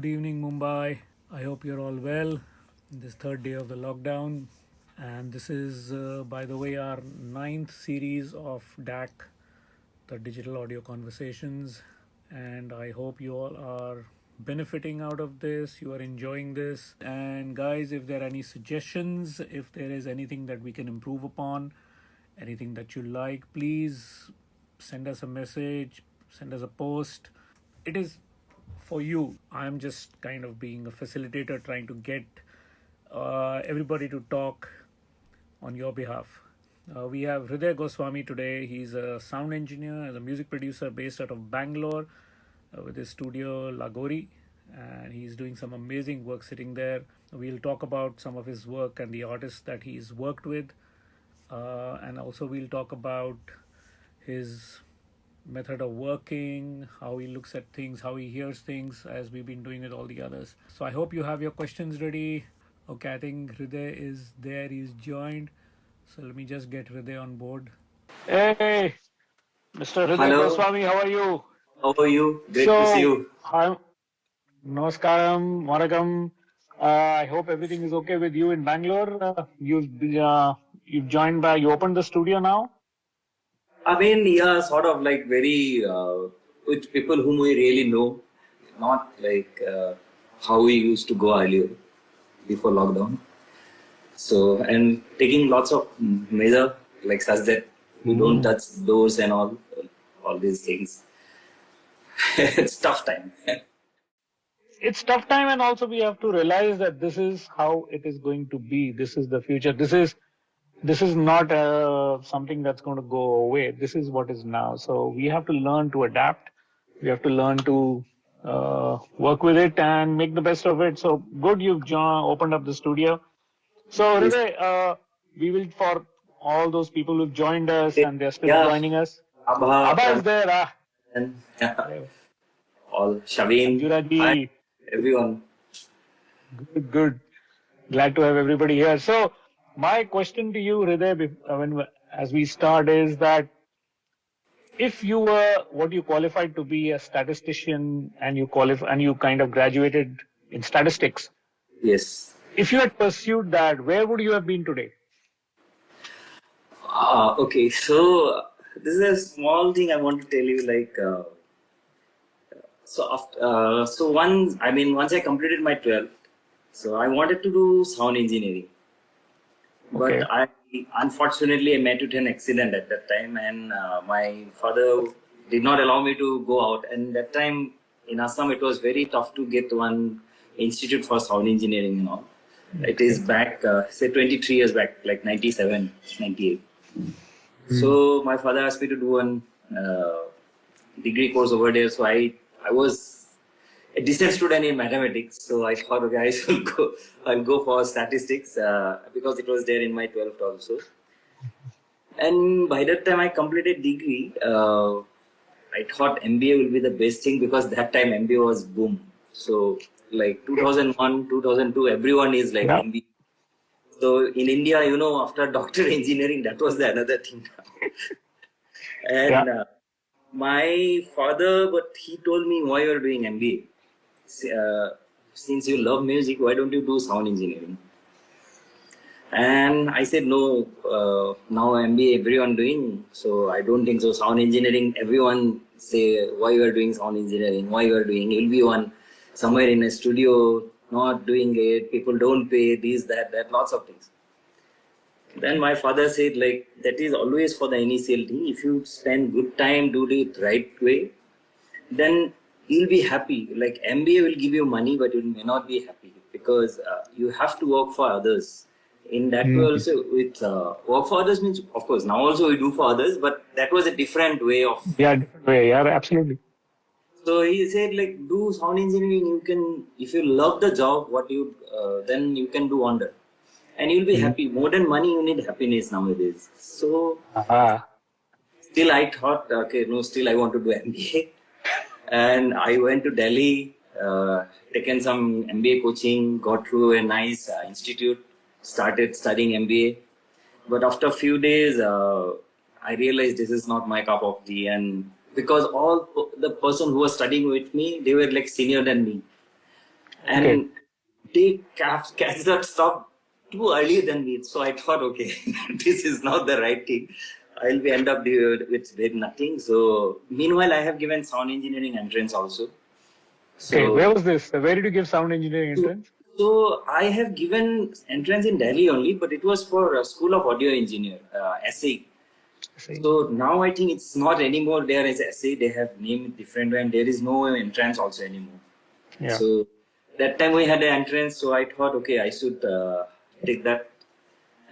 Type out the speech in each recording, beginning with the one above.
Good evening, Mumbai. I hope you're all well. This third day of the lockdown, and this is, by the way, our ninth series of DAC, the Digital Audio Conversations. And I hope you all are benefiting out of this. You are enjoying this. And guys, if there are any suggestions, if there is anything that we can improve upon, anything that you like, please send us a message, send us a post. It is for you. I'm just kind of being a facilitator, trying to get everybody to talk on your behalf. We have Hriday Goswami today. He's a sound engineer and a music producer based out of Bangalore with his studio Lagori, and he's doing some amazing work sitting there. We'll talk about some of his work and the artists that he's worked with, and also we'll talk about his method of working, how he looks at things, how he hears things, as we've been doing with all the others. So I hope you have your questions ready. Okay, I think Hriday is there. He's joined. So let me just get Hriday on board. Hey, Mr. Hriday Hello. Goswami, how are you? How are you? Great to see you. Hi, Namaskaram, Vanakkam. I hope everything is okay with you in Bangalore. You've joined by, you opened the studio now? I mean, yeah, sort of like very with people whom we really know, not like how we used to go earlier before lockdown. So, and taking lots of measure like such that we don't touch doors and all these things. It's tough time. It's tough time, and also we have to realize that this is how it is going to be. This is the future. This is not something that's going to go away. This is what is now. So we have to learn to adapt. We have to learn to work with it and make the best of it. So good, you've opened up the studio. So Hriday, we will, for all those people who've joined us and they're still joining us. Abha is there. And all Shaveen, everyone. Good. Glad to have everybody here. So my question to you, Hriday, as we start, is that if you were what you qualified to be a statistician and you kind of graduated in statistics. Yes. If you had pursued that, where would you have been today? Okay, so this is a small thing I want to tell you. Like, once I completed my 12th, so I wanted to do sound engineering, but unfortunately I met with an accident at that time, and my father did not allow me to go out. And that time in Assam, it was very tough to get one institute for sound engineering and all. It is back, say 23 years back, like 97, 98. So my father asked me to do one degree course over there. So I was a decent student in mathematics. So I thought, okay, I'll go for statistics because it was there in my 12th also. And by that time I completed degree, I thought MBA will be the best thing because that time MBA was boom. So like 2001, 2002, everyone is like MBA. So in India, after doctor engineering, that was the another thing. And my father, but he told me, why you are doing MBA? Since you love music, why don't you do sound engineering? And I said, no, now MBA everyone doing, so I don't think so. Sound engineering, everyone say, why you are doing sound engineering? Why you are doing? You'll be one somewhere in a studio, not doing it. People don't pay this, that, lots of things. Then my father said, like, that is always for the initial thing. If you spend good time, do it right way, then you'll be happy. Like MBA will give you money, but you may not be happy because you have to work for others. In that way also, with work for others means, of course, now also we do for others, but that was a different way of... Yeah, different way. Yeah, absolutely. So he said, like, do sound engineering. You can, if you love the job, then you can do wonder. And you'll be happy. More than money, you need happiness nowadays. So still I thought, okay, no, still I want to do MBA. And I went to Delhi, taken some MBA coaching, got through a nice institute, started studying MBA. But after a few days, I realized this is not my cup of tea. And because all the person who was studying with me, they were like senior than me. and they catch that stop too early than me. So I thought, okay, this is not the right thing. I'll be end up with nothing. So meanwhile, I have given sound engineering entrance also. Okay, So where was this? Where did you give sound engineering so, entrance? so I have given entrance in Delhi only, but it was for a School of Audio Engineer, SE. So now I think it's not anymore there as SE. They have named it different, and there is no entrance also anymore. Yeah. So that time we had an entrance, so I thought, okay, I should take that,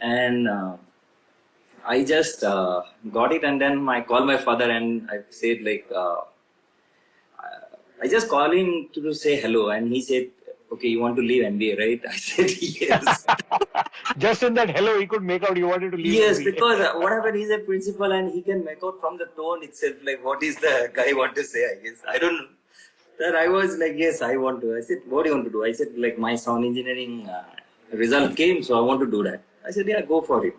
and I just got it, and then I called my father and I said like, I just called him to say hello, and he said, okay, you want to leave MBA, right? I said yes. Just in that hello, he could make out you wanted to leave. Yes, MBA. because whatever he's a principal and he can make out from the tone itself, like what is the guy want to say, I guess. I don't know. Then I was like, yes, I want to. I said, what do you want to do? I said, like my sound engineering result came, so I want to do that. I said, yeah, go for it.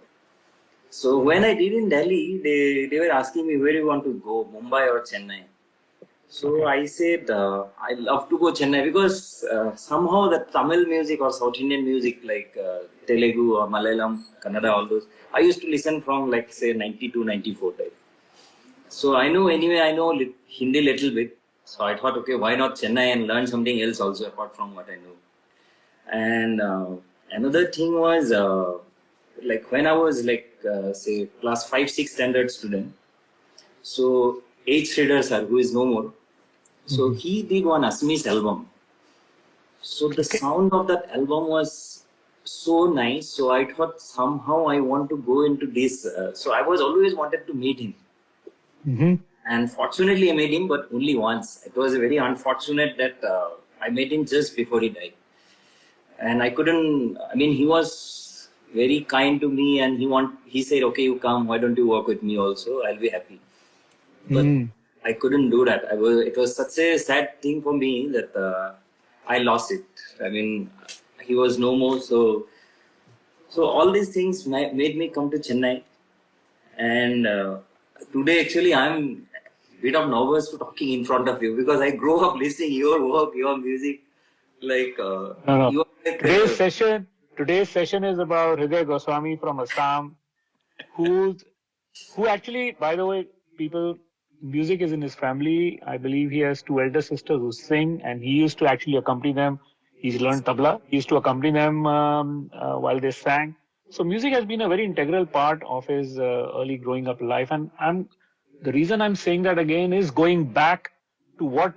So when I did in Delhi, they were asking me where you want to go, Mumbai or Chennai. So I said, I love to go Chennai because somehow the Tamil music or South Indian music like Telugu or Malayalam, Kannada, all those, I used to listen from like say 92, 94 type. So I know anyway, I know Hindi little bit. So I thought, okay, why not Chennai and learn something else also apart from what I know. And another thing was like when I was like say class 5, 6 standard student. So H. Hriday sir, who is no more. So he did one Assamese album. So the sound of that album was so nice. So I thought somehow I want to go into this. So I was always wanted to meet him. And fortunately I met him, but only once. It was very unfortunate that I met him just before he died. And I couldn't, I mean, he was very kind to me and he said, okay, you come, why don't you work with me also? I'll be happy. But I couldn't do that. It was such a sad thing for me that I lost it. I mean, he was no more. So all these things made me come to Chennai. And today, actually, I'm a bit of nervous to talking in front of you because I grew up listening your work, your music. Like, No. you are like Today's session is about Hriday Goswami from Assam, who actually, by the way, people, music is in his family. I believe he has 2 elder sisters who sing, and he used to actually accompany them. He's learned tabla. He used to accompany them while they sang. So music has been a very integral part of his early growing up life. And the reason I'm saying that again is going back to what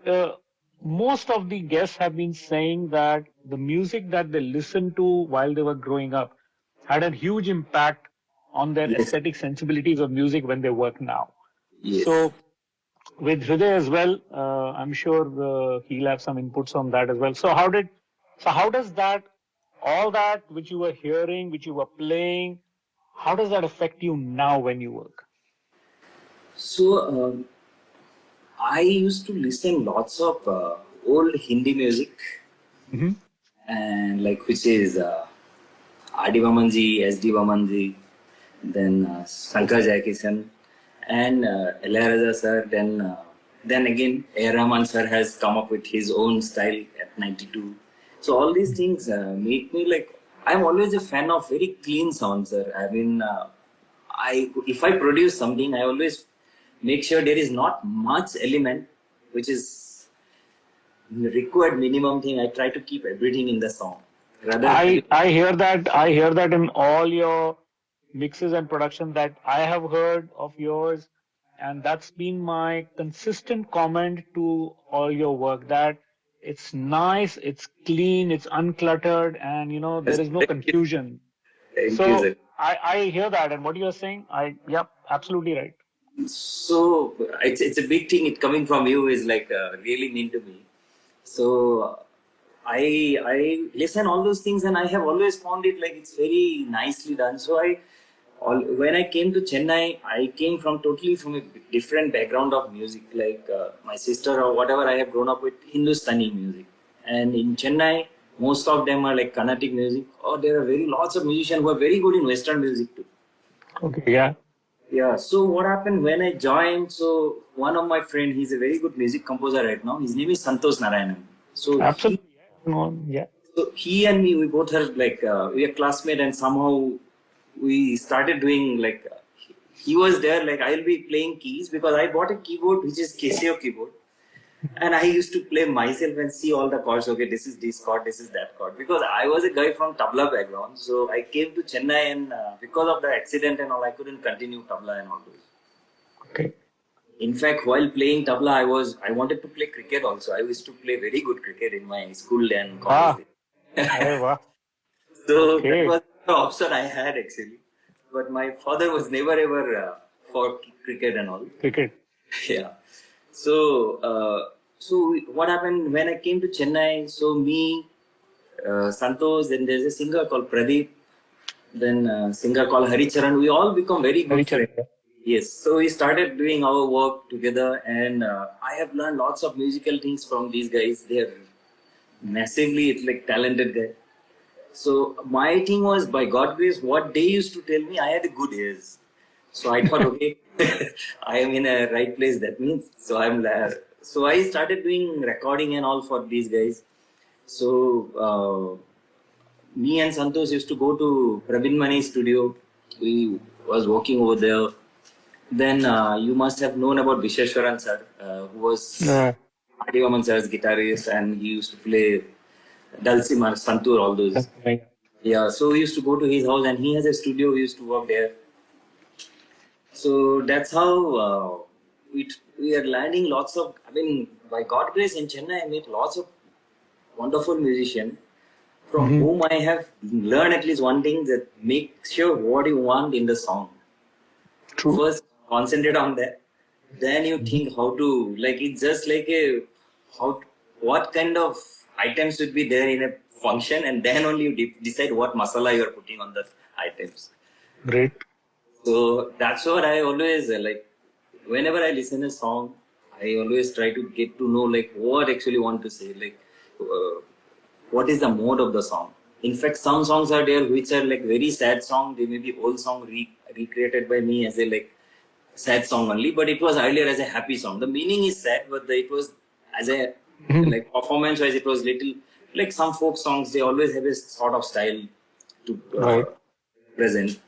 most of the guests have been saying, that the music that they listened to while they were growing up had a huge impact on their aesthetic sensibilities of music when they work now. yes. So with Hriday as well, I'm sure he'll have some inputs on that as well. So how does that, all that which you were hearing, which you were playing, how does that affect you now when you work? So I used to listen lots of old Hindi music, and like which is R.D. Vamanji, S.D. Vamanji, then Shankar Jayakisan, and Ilayaraja sir. Then again, A. Rahman sir has come up with his own style at 92. So all these things make me like, I'm always a fan of very clean sounds, sir. I mean, if I produce something, I always make sure there is not much element which is required minimum thing. I try to keep everything in the song. I hear that in all your mixes and production that I have heard of yours, and that's been my consistent comment to all your work, that it's nice, it's clean, it's uncluttered, and there is no confusion. Thank you, So sir. I hear that, and what you're saying, yep, absolutely right. So it's a big thing. It coming from you is like really mean to me. So I listen all those things, and I have always found it like it's very nicely done. So when I came to Chennai, I came totally from a different background of music. Like my sister or whatever, I have grown up with Hindustani music, and in Chennai, most of them are like Carnatic music, or there are lots of musicians who are very good in Western music too. Okay, yeah. Yeah, so what happened when I joined? So one of my friend, he's a very good music composer right now. His name is Santosh Narayanan. So Absolutely. Yeah. So he and me, we both are like we are classmates, and somehow we started doing like he was there. Like I'll be playing keys because I bought a keyboard which is Casio keyboard, and I used to play myself and see all the chords. Okay, this is this chord, this is that chord. Because I was a guy from tabla background, so I came to Chennai, and because of the accident and all, I couldn't continue tabla and all those. Okay. In fact, while playing tabla, I wanted to play cricket also. I used to play very good cricket in my school and college. Arey wow. So that Okay. was the option I had actually. But my father was never ever for cricket and all. Cricket. Yeah. So, what happened when I came to Chennai? So me, Santosh, then there's a singer called Pradeep, then singer called Haricharan. We all become very good friends. Haricharan. Yes. So we started doing our work together, and I have learned lots of musical things from these guys. They're massively, it's like talented guys. So my thing was, by God's grace, what they used to tell me, I had good ears. So I thought, okay, I am in a right place. That means, so I started doing recording and all for these guys. So me and Santosh used to go to Pravin Mani's studio. We was working over there. Then you must have known about Visheshwaran sir, who was Adivaman sir's guitarist, and he used to play Dalsimar, Santur, all those. Right. Yeah, so we used to go to his house, and he has a studio. We used to work there. So that's how we are landing lots of. I mean, by God's grace in Chennai, I met lots of wonderful musicians from whom I have learned at least one thing: that make sure what you want in the song. True. First, concentrate on that. Then you think how to, like, it's just like what kind of items should be there in a function, and then only you decide what masala you are putting on the items. Great. So that's what I always like. Whenever I listen a song, I always try to get to know like what actually want to say, like what is the mode of the song. In fact, some songs are there which are like very sad song. They may be old song recreated by me as a like sad song only, but it was earlier as a happy song. The meaning is sad, but it was as a like performance wise, it was little like some folk songs. They always have a sort of style to present.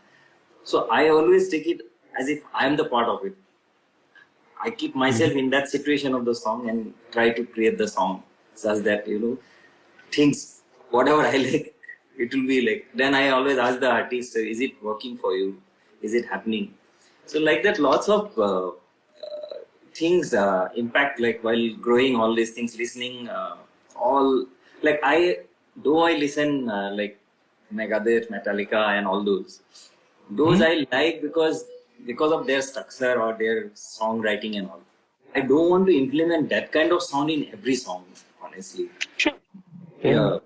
So I always take it as if I am the part of it. I keep myself in that situation of the song and try to create the song such that things whatever I like, it will be like. Then I always ask the artist, is it working for you? Is it happening? So like that, lots of things impact like while growing all these things, listening all like I listen like Megadeth, Metallica, and all those. Those I like because of their structure or their songwriting and all. I don't want to implement that kind of sound in every song, honestly. Sure. Yeah.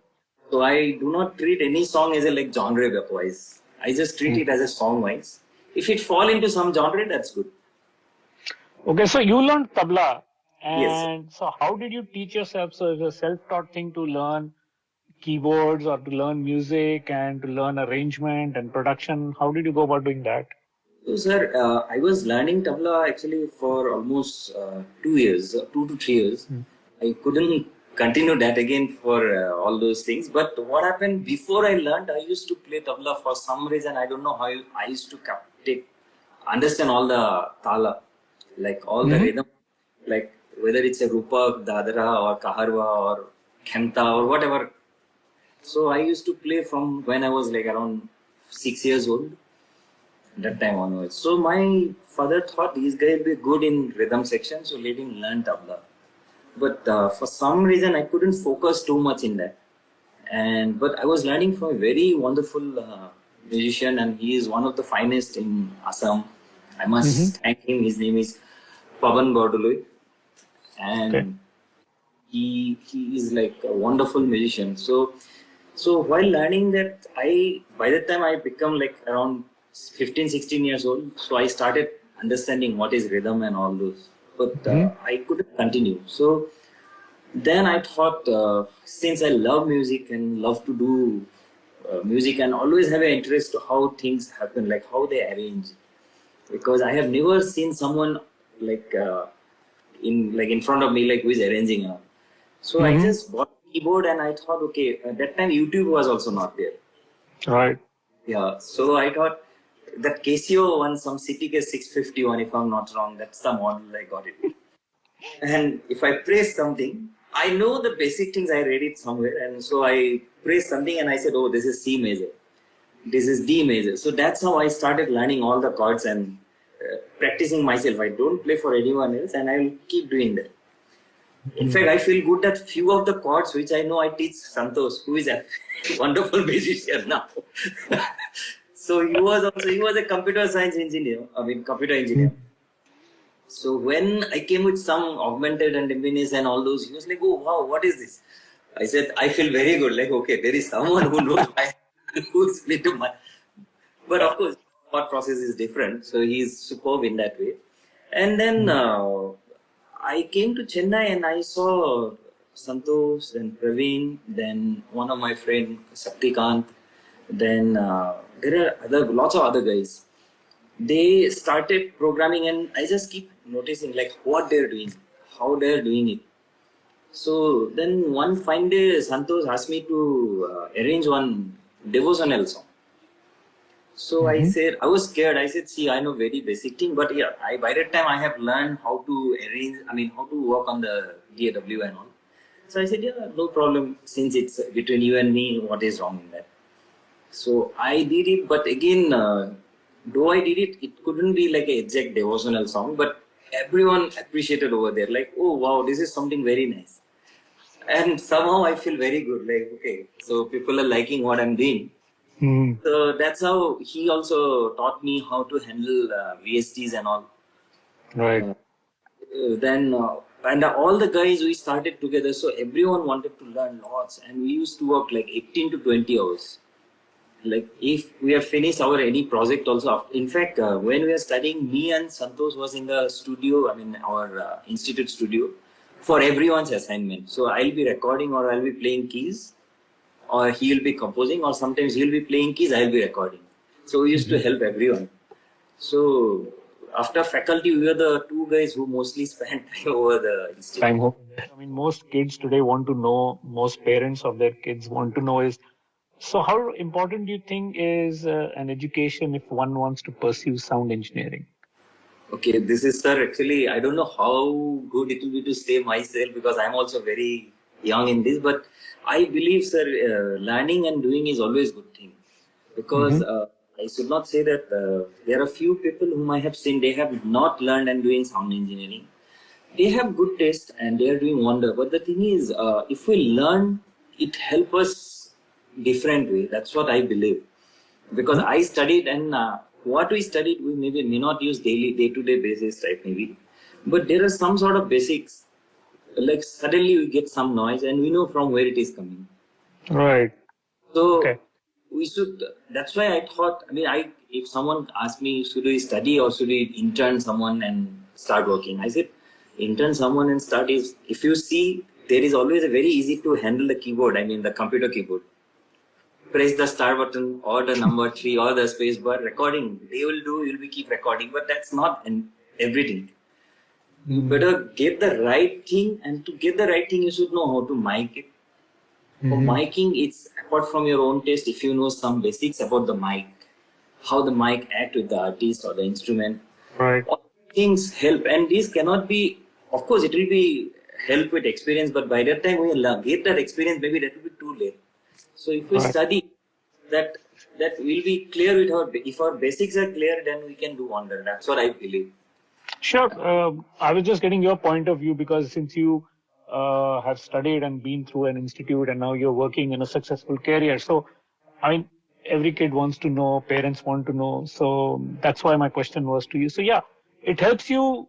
So I do not treat any song as a like genre wise. I just treat it as a song wise. If it fall into some genre, that's good. Okay, so you learned tabla, Yes. and so how did you teach yourself? So it's a self-taught thing to learn keyboards or to learn music and to learn arrangement and production. How did you go about doing that? So, sir, I was learning tabla actually for almost 2 years, 2 to 3 years. I couldn't continue that again for all those things. But what happened before I learned, I used to play tabla for some reason. I don't know how I used to understand all the tala, like all the rhythm, like whether it's a rupak, dadra, or kaharwa, or khemta, or whatever. So I used to play from when I was like around 6 years old. That time onwards. So my father thought these guys will be good in rhythm section, so let him learn tabla. But for some reason I couldn't focus too much in that. But I was learning from a very wonderful musician, and he is one of the finest in Assam. I must thank him. His name is Pavan Bordoloi, and he is like a wonderful musician. So while learning that, by the time I become like around 15, 16 years old, so I started understanding what is rhythm and all those. But I couldn't continue. So then I thought, since I love music and love to do music and always have an interest to how things happen, like how they arrange. Because I have never seen someone like in front of me like who is arranging. So I just bought keyboard, and I thought, okay, at that time YouTube was also not there. Right. Yeah, so I thought that Casio one, some CTK 651, if I'm not wrong, that's the model I got it. And if I press something, I know the basic things, I read it somewhere, and so I pressed something and I said, oh, this is C major, this is D major. So that's how I started learning all the chords and practicing myself. I don't play for anyone else, and I will keep doing that. In fact, I feel good that few of the chords which I know I teach Santosh, who is a wonderful musician now. So he was a computer science engineer, computer engineer. So when I came with some augmented and impedance and all those, he was like, oh wow, what is this? I said, I feel very good. Like, okay, there is someone who knows who is into my. But of course, thought process is different. So he's superb in that way. And then I came to Chennai and I saw Santosh, then Praveen, then one of my friend Saktikant, then there are lots of other guys. They started programming, and I just keep noticing like what they're doing, how they're doing it. So then one fine day, Santosh asked me to arrange one devotional song. So I said, I was scared. I said, see, I know very basic thing, but yeah, by that time I have learned how to arrange, how to work on the DAW and all. So I said, yeah, no problem. Since it's between you and me, what is wrong in that? So I did it, but again, though I did it, it couldn't be like an exact devotional song, but everyone appreciated over there. Like, oh wow, this is something very nice. And somehow I feel very good. Like, okay, so people are liking what I'm doing. So that's how he also taught me how to handle VSTs and all. Right. Then and all the guys, we started together. So everyone wanted to learn lots, and we used to work like 18 to 20 hours. Like if we have finished our any project also. In fact, when we were studying, me and Santosh was in the studio. Our institute studio for everyone's assignment. So I'll be recording, or I'll be playing keys, or he'll be composing, or sometimes he'll be playing keys, I'll be recording. So we used to help everyone. So after faculty, we were the two guys who mostly spent time over the institute. Time home. Most kids today want to know, most parents of their kids want to know is, so how important do you think is an education if one wants to pursue sound engineering? Okay, this is, sir, actually, I don't know how good it will be to say myself, because I'm also very young in this, but I believe, sir, learning and doing is always a good thing. Because I should not say that there are few people whom I have seen, they have not learned and doing sound engineering. They have good taste and they are doing wonder. But the thing is, if we learn, it helps us different way. That's what I believe. Because I studied, and what we studied, we may not use day-to-day basis, right? Maybe. But there are some sort of basics. Like suddenly we get some noise and we know from where it is coming. Right. So we should, that's why I thought, if someone asked me, should we study or should we intern someone and start working? I said, intern someone and start is, if you see, there is always a very easy to handle the keyboard, the computer keyboard. Press the start button or the number 3 or the space bar, recording. They will do, you'll be keep recording, but that's not everything. You better get the right thing, and to get the right thing, you should know how to mic it. For miking, it's apart from your own taste, if you know some basics about the mic, how the mic act with the artist or the instrument. Right. All things help, and these cannot be, of course, it will be help with experience, but by that time we get that experience, maybe that will be too late. So if we study, that will be clear with if our basics are clear, then we can do wonder. That's what I believe. Sure. I was just getting your point of view, because since you have studied and been through an institute and now you're working in a successful career. So, every kid wants to know, parents want to know. So that's why my question was to you. So yeah, it helps you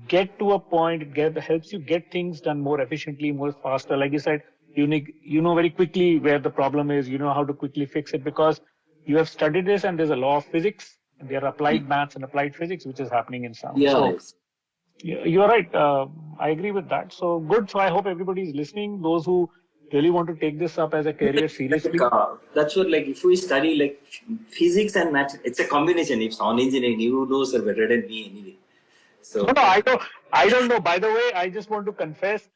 get to a point, helps you get things done more efficiently, more faster. Like you said, you know very quickly where the problem is, you know how to quickly fix it, because you have studied this and there's a law of physics. There are applied maths and applied physics, which is happening in sound. Yeah. So, you're right. I agree with that. So good. So I hope everybody is listening. Those who really want to take this up as a career seriously. That's what, like, if we study like physics and maths, it's a combination. If sound engineering, you know, sir, better than me anyway. So No, I don't know. By the way, I just want to confess,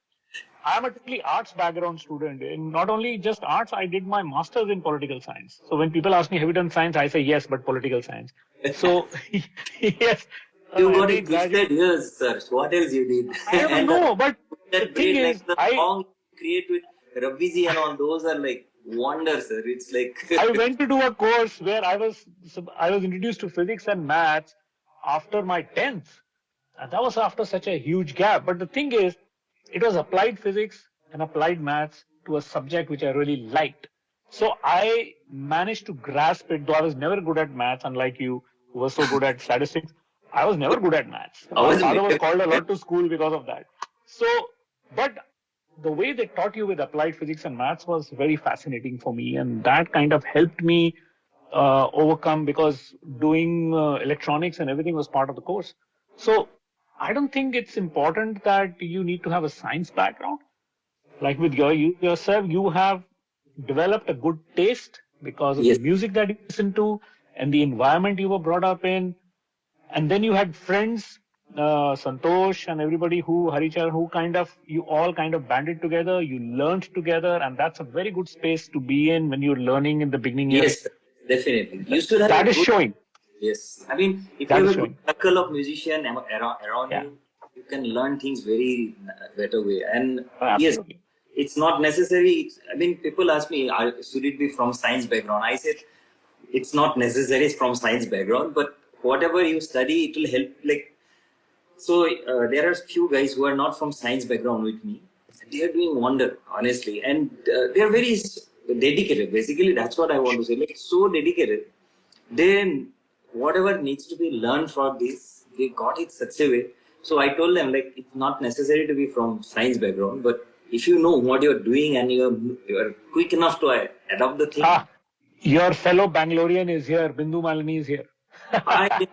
I'm a totally arts background student. In not only just arts, I did my master's in political science. So when people ask me, have you done science? I say yes, but political science. So yes, You got every it graduate. gifted years, sir. What else you did? I don't And know, but the that thing brain, like is, the song you create with Rabiji and all, those are like wonders, sir. It's like I went to do a course where I was introduced to physics and maths after my 10th. And that was after such a huge gap. But the thing is, it was applied physics and applied maths to a subject which I really liked. So I managed to grasp it, though I was never good at maths, unlike you, who was so good at statistics. I was never good at maths. I My was father was called a lot to school because of that. So, but the way they taught you with applied physics and maths was very fascinating for me, and that kind of helped me overcome, because doing electronics and everything was part of the course. So I don't think it's important that you need to have a science background. Like with yourself, you have developed a good taste because of the yes, music that you listen to and the environment you were brought up in. And then you had friends, Santosh and everybody Harichar, you all kind of banded together, you learned together, and that's a very good space to be in when you're learning in the beginning years. yes, sir. Definitely. You should have That a is good. showing. Yes, I mean, if That you is have a good showing. circle of musicians around Yeah, you, you can learn things very better way. And yes, absolutely. it's not necessary. I mean, people ask me, should it be from science background? I said, it's not necessary from science background, but whatever you study, it will help. Like, so there are few guys who are not from science background with me. They are doing wonder, honestly, and they are very dedicated. Basically, that's what I want to say. Like, so dedicated. Then whatever needs to be learned for this, they got it such a way. So I told them, like, it's not necessary to be from science background, but if you know what you're doing and you're quick enough to adopt the thing, Ah, your fellow Bangalorean is here. Bindu Malini is here. I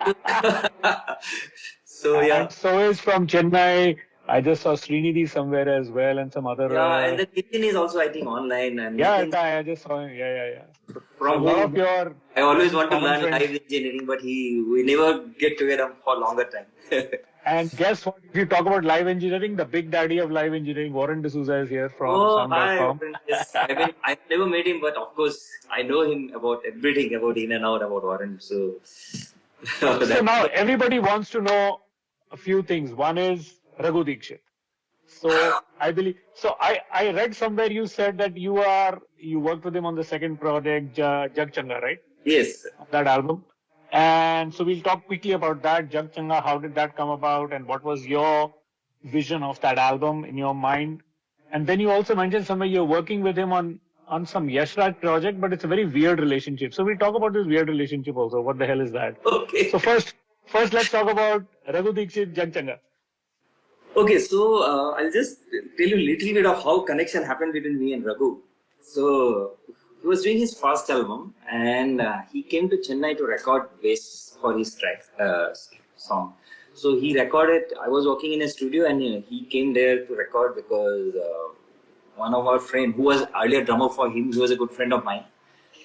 so yeah. And so is from Chennai. I just saw Srinidhi somewhere as well, and some other. Yeah, and the kitchen is also, I think, online, and you Yeah, can I just saw him. Yeah. So a from lot of home. your I always friends, want to common learn friends. live engineering, but we never get together for longer time. And guess what? If you talk about live engineering, the big daddy of live engineering, Warren D'Souza, is here from Oh, hi, sound.com. Warren. Yes, I've never met him, but of course, I know him about everything about in and out about Warren. So, So that, now everybody wants to know a few things. One is Raghu Dikshit. So I believe, I read somewhere you said that you worked with him on the second project, Jag Changa, right? yes, On that album. And so we'll talk quickly about that. Jag Changa, how did that come about, and what was your vision of that album in your mind? And then you also mentioned somewhere you're working with him on some Yashraj project, but it's a very weird relationship. So we'll talk about this weird relationship also. What the hell is that? okay. So first let's talk about Raghu Dikshit, Jag Changa. Okay, so I'll just tell you a little bit of how connection happened between me and Raghu. So he was doing his first album, and he came to Chennai to record bass for his track song. So he recorded. I was working in a studio, and he came there to record because one of our friend, who was earlier drummer for him, he was a good friend of mine.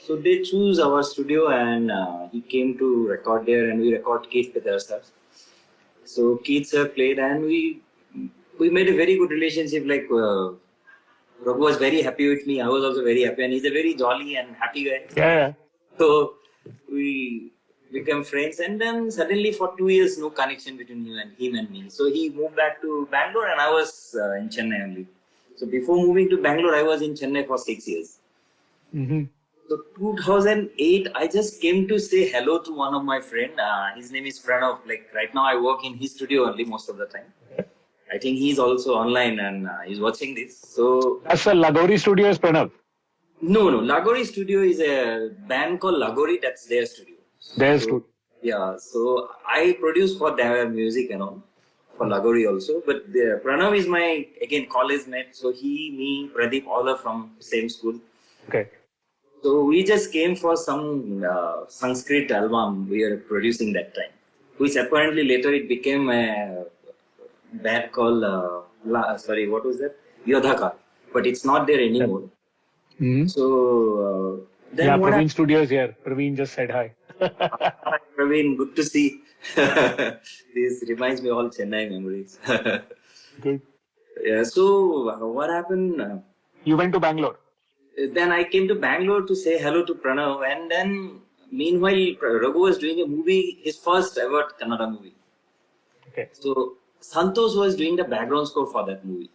So they choose our studio, and he came to record there, and we record Keith with ourselves. So Keith sir played, and we made a very good relationship. Like Raghu was very happy with me. I was also very happy, and he's a very jolly and happy guy. Yeah. So we became friends, and then suddenly for 2 years, no connection between him and me. So he moved back to Bangalore, and I was in Chennai only. So before moving to Bangalore, I was in Chennai for 6 years. Mm-hmm. So 2008, I just came to say hello to one of my friend. His name is Pranav. Like right now, I work in his studio only most of the time. I think he's also online and he's watching this. So That's a Lagori Studios, Pranav. no, Lagori Studio is a band called Lagori. That's their studio. Their So, studio. yeah, so I produce for their music and all, for Lagori also. But Pranav is my, again, college mate. So he, me, Pradeep, all are from same school. Okay. So we just came for some Sanskrit album we are producing that time, which apparently later it became a band called, what was that? Yodhaka. But it's not there anymore. Mm-hmm. So then Yeah, what Praveen Studios here. Praveen just said hi. Hi, Praveen, good to see. This reminds me all Chennai memories. Good. Yeah, so what happened? You went to Bangalore. Then I came to Bangalore to say hello to Pranav, and then meanwhile Raghu was doing a movie, his first ever Kannada movie. Okay. So Santosh was doing the background score for that movie.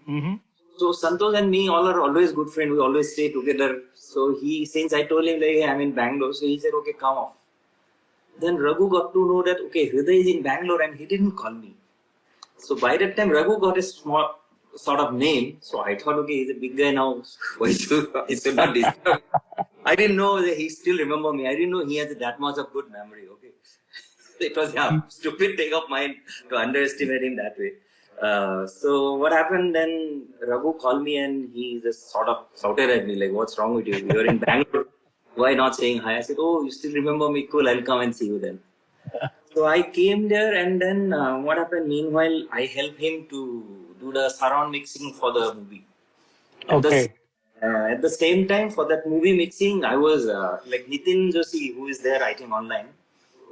Mm-hmm. So Santosh and me all are always good friends. We always stay together. So since I told him like, hey, I'm in Bangalore, so he said, okay, come off. Then Raghu got to know that okay, Hriday is in Bangalore, and he didn't call me. So by that time, Raghu got a small sort of name. So I thought, okay, he's a big guy now. Why should not disturb? I didn't know that he still remember me. I didn't know he has that much of good memory. Okay, it was stupid thing of mine to underestimate him that way. So what happened then? Raghu called me and he just sort of shouted at me like, "What's wrong with you? You're in Bangalore. Why not saying hi?" I said, "Oh, you still remember me? Cool. I'll come and see you then." So I came there, and then what happened? Meanwhile, I helped him to do the surround mixing for the movie. Okay. At the same time, for that movie mixing, I was like Nitin Joshi, who is there, I think, online.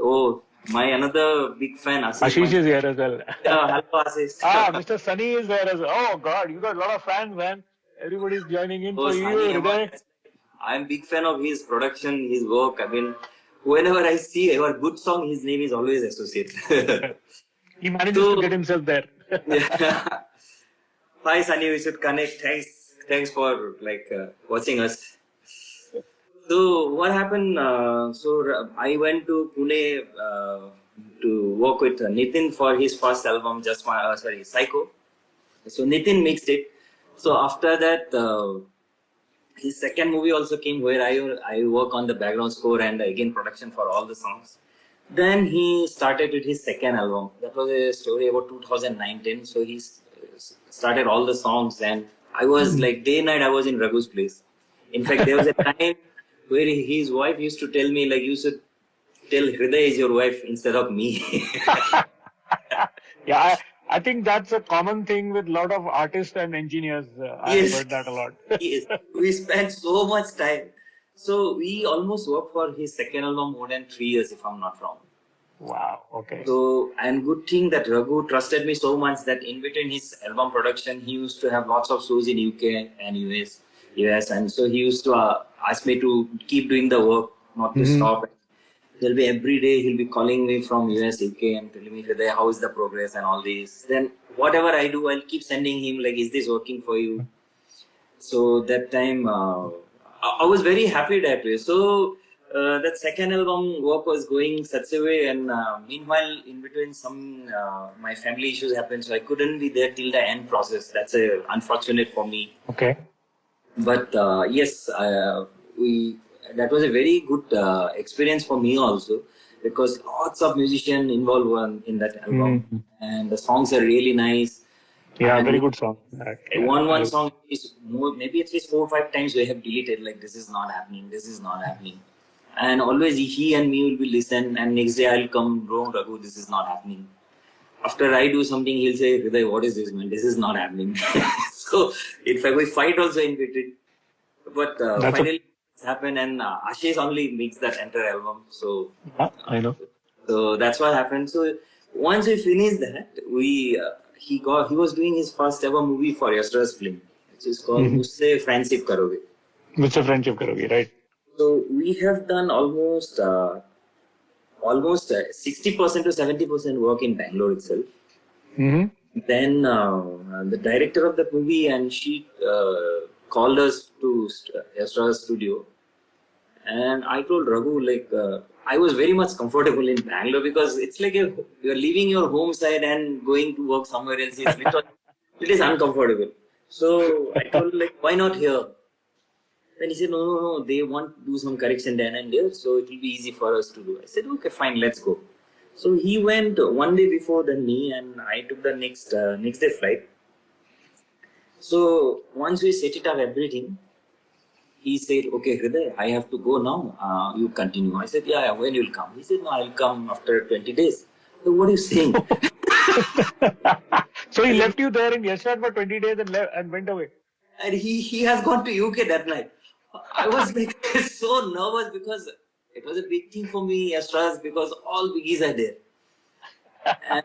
Oh, my another big fan, Ashish is here as well. Yeah, hello, Ashish. Mr. Sunny is there as well. Oh God, you got a lot of fans, man. Everybody's joining in Oh, for you, Sunny Ahmad. Hriday. I'm big fan of his production, his work. I mean, whenever I see a good song, his name is always associated. He manages to get himself there. Yeah. Hi, Sunny. We should connect. Thanks for watching us. So what happened? I went to Pune to work with Nitin for his first album, Psycho. So Nitin mixed it. So after that, his second movie also came where I work on the background score and again production for all the songs. Then he started with his second album. That was a story about 2019. So he started all the songs, and I was like day and night. I was in Raghu's place. In fact, there was a time where his wife used to tell me like, you should tell Hriday is your wife instead of me. Yeah, I think that's a common thing with a lot of artists and engineers. I've Yes, heard that a lot. yes. We spent so much time. So we almost worked for his second album more than 3 years, if I'm not wrong. Wow. Okay. So, and good thing that Raghu trusted me so much that in between his album production, he used to have lots of shows in UK and US, and so he used to ask me to keep doing the work, not to stop. He'll be every day. He'll be calling me from US, UK, and telling me, "Hriday, how is the progress and all this." Then whatever I do, I'll keep sending him like, "Is this working for you?" So that time, I was very happy that way. So that second album work was going such a way, and meanwhile, in between some my family issues happened, so I couldn't be there till the end process. That's unfortunate for me. Okay. But yes, that was a very good experience for me also, because lots of musicians involved in that album, and the songs are really nice. Yeah, And very good song. one song is more, maybe at least 4 or 5 times we have deleted, like, this is not happening, this is not happening. And always he and me will be listen, and next day I'll come, bro, Raghu, this is not happening. After I do something, he'll say, Hriday, what is this, man? This is not happening. So, in fact, we fight also in between. But finally, it's happened, and Ashish only makes that entire album. So, I know. So that's what happened. So once we finished that, he was doing his first ever movie for Yashra's film, which is called Musse Friendship Karoge. Musse Friendship Karoge, right? So we have done almost 60% to 70% work in Bangalore itself. Then the director of that movie, and she called us to Yashra's studio, and I told Raghu, like, I was very much comfortable in Bangalore, because it's like you're leaving your home side and going to work somewhere else. It is uncomfortable. So I told, like, why not here? Then he said, no, they want to do some correction then and there, so it will be easy for us to do. I said, okay, fine, let's go. So he went one day before than me, and I took the next day flight. So once we set it up everything, he said, okay, Hriday, I have to go now. You continue. I said, yeah, when you'll come? He said, no, I'll come after 20 days. So what are you saying? So he left you there in Yashrat for 20 days and went away. And he has gone to UK that night. I was like so nervous, because it was a big thing for me, Astras, because all biggies are there.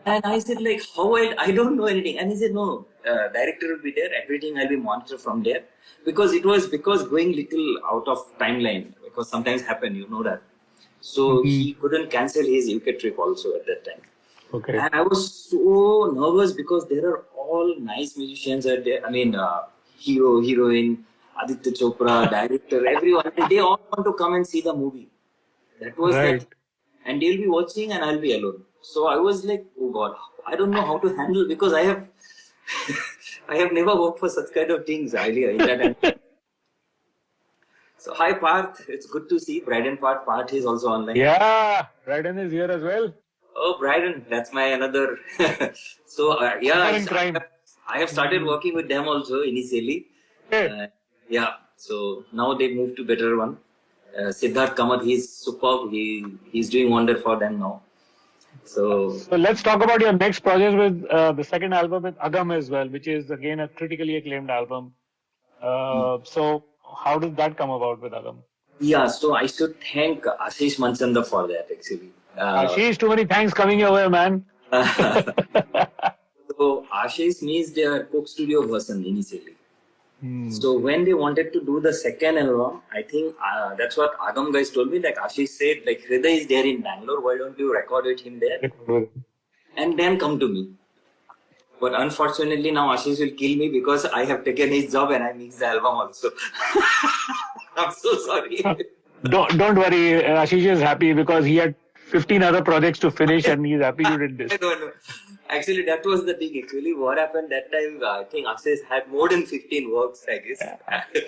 And I said, like, how I don't know anything. And he said, no, director will be there, everything I'll be monitored from there. Because it was going little out of timeline, because sometimes happen, you know that. So he couldn't cancel his UK trip also at that time. Okay. And I was so nervous because there are all nice musicians out there. I mean, hero, heroine, Aditya Chopra, director, everyone. They all want to come and see the movie. That was Right. that. And they'll be watching and I'll be alone. So I was like, oh God, I don't know how to handle, because I have I have never worked for such kind of things earlier in that. So hi Parth, it's good to see Bryden Parth. Parth is also online. Yeah, Bryden is here as well. Oh, Bryden, that's my another. So I have started working with them also initially. Yeah, so now they moved to better one. Siddharth Kamath, he's superb. He's doing wonder for them now. So let's talk about your next project with the second album with Agam as well, which is again a critically acclaimed album. So how did that come about with Agam? yeah, so I should thank Ashish Manchanda for that actually. Ashish, too many thanks coming your way, man. So Ashish means their Coke Studio version initially. So when they wanted to do the second album, I think that's what Agam guys told me. Like Ashish said, like Hriday is there in Bangalore. Why don't you record with him there? And then come to me. But unfortunately now Ashish will kill me because I have taken his job and I mixed the album also. I'm so sorry. Don't worry, Ashish is happy because he had 15 other projects to finish and he's happy you did this. I don't know. Actually, that was the thing. Actually, what happened that time, I think Ashish had more than 15 works, I guess.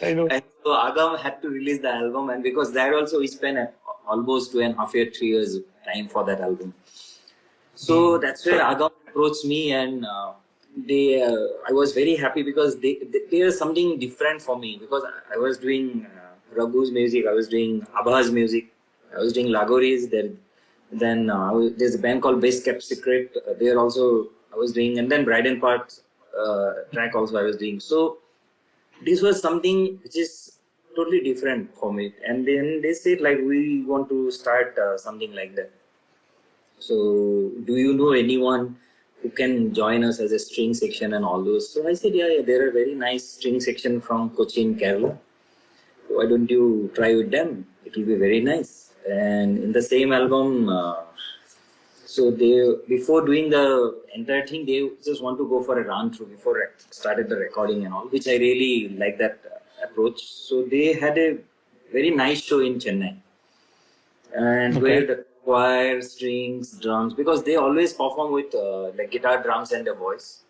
I know. And so Agam had to release the album, and because that also we spent almost 2.5 years, 3 years time for that album. So that's where Agam approached me, and I was very happy because they are something different for me, because I was doing Raghu's music, I was doing Abha's music, I was doing Lagori's there. Then there's a band called Base Kept Secret. There also I was doing, and then Bryden Parth track also I was doing. So this was something which is totally different for me. And then they said like, we want to start something like that. So do you know anyone who can join us as a string section and all those? So I said, yeah, there are very nice string section from Cochin, Kerala. Why don't you try with them? It will be very nice. And in the same album, so they, before doing the entire thing, they just want to go for a run through before I started the recording and all, which I really like that approach. So they had a very nice show in Chennai, and where the choir, strings, drums, because they always perform with like guitar, drums, and a voice,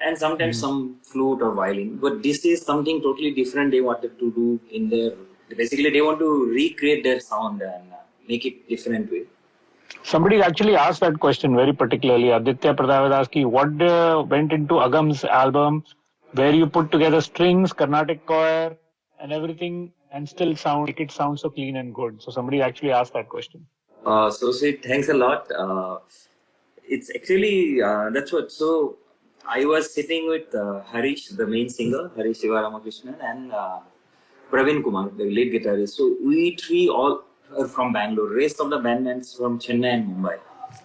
and sometimes some flute or violin. But this is something totally different. They wanted to do in their. Basically, they want to recreate their sound and make it different way. Somebody actually asked that question very particularly. Aditya Pradavadaski, what went into Agam's album, where you put together strings, Carnatic choir, and everything, and still make it sound so clean and good. So somebody actually asked that question. So sweet, thanks a lot. It's actually that's what. So I was sitting with Harish, the main singer, Harish Sivaramakrishnan, and Praveen Kumar, the lead guitarist. So we three all are from Bangalore. Rest of the bandmates from Chennai and Mumbai.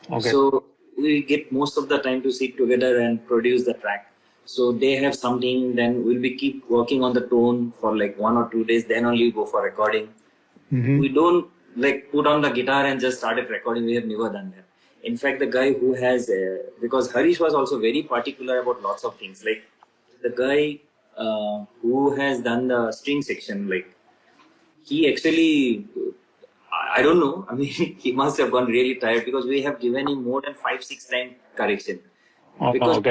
Okay. So we get most of the time to sit together and produce the track. So they have something, then we'll be keep working on the tone for like 1 or 2 days. Then only go for recording. We don't like put on the guitar and just started recording. We have never done that. In fact, the guy who has because Harish was also very particular about lots of things. Like the guy who has done the string section, like he actually, I don't know. I mean, he must have gone really tired because we have given him more than 5-6 times correction. Because